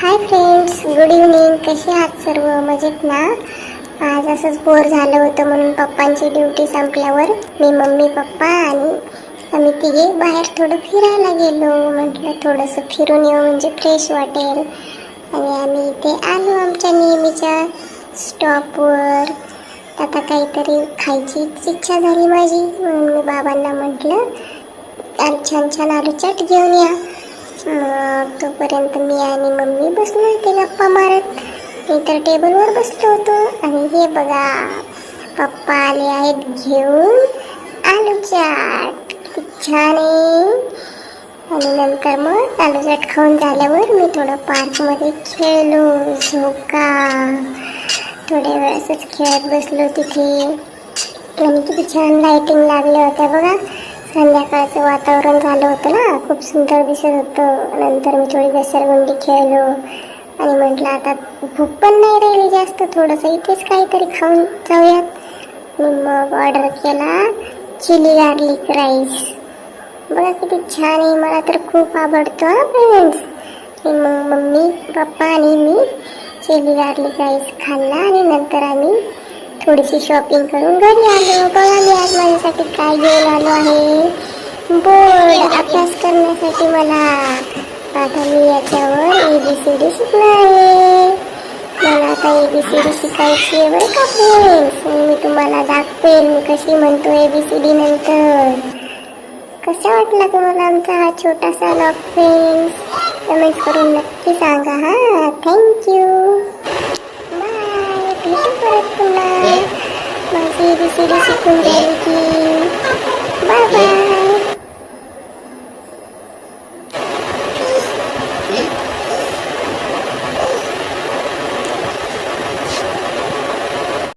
Hi friends, good evening. कसे आहात सर्व? मजेत ना? आज असंच बोर झालं होतं म्हणून पप्पांची ड्युटी संपल्यावर मी, मम्मी, पप्पा आणि आम्ही तिघे बाहेर थोडं फिरायला गेलो. म्हटलं थोडंसं फिरून येऊ म्हणजे फ्रेश वाटेल. आणि आम्ही इथे आलो आमच्या नेहमीच्या स्टॉपवर. आता काहीतरी खायची इच्छा झाली माझी म्हणून मी बाबांना म्हटलं छान छान आलू चाट घेऊन या. तोपर्यंत मी आणि मम्मी बसलो होते गप्पा मारत. मी तर टेबलवर बसलो होतो आणि हे बघा पप्पा आले आहेत घेऊन आलू चाट. किती छान आहे. आणि नंतर मग आलू चाट खाऊन झाल्यावर मी थोडं पार्कमध्ये खेळलो, झोका. थोड्या वेळ असंच खेळत बसलो तिथे. आणि किती छान लाईटिंग लागल्या होत्या बघा. संध्याकाळचं वातावरण झालं होतं ना, खूप सुंदर दिसत होतं. नंतर मी थोडी घसरगुंडी खेळलो आणि म्हटलं आता भूक पण नाही राहिली जास्त, थोडंसं इथेच काहीतरी खाऊन जाऊयात. मग ऑर्डर केला चिली गार्लिक राईस. बघा किती छान आहे, मला तर खूप आवडतो हा फ्रेंड्स. मग मम्मी, पप्पा आणि मी चिली गार्लिक राईस खाल्ला आणि नंतर आम्ही थोडीशी शॉपिंग करून घरी आलो. बघा मी आज माझ्यासाठी काय घेऊन आलो आहे. बोर्ड अभ्यास करण्यासाठी मला. आता मी याच्यावर ABCD शिकणार आहे. मला आता ABCD शिकायची आहे बरं का फ्रेंड्स. मी तुम्हाला दाखवेल मी कशी म्हणतो ABCD नंतर. कसा वाटला तुम्हाला आमचा हा छोटासा व्लॉग फ्रेंड्स? कमेंट करून नक्की सांगा हा. थँक्यू. बाय. भेटू परत पुन्हा माझी ABCD शिकून झाली की. Bye bye.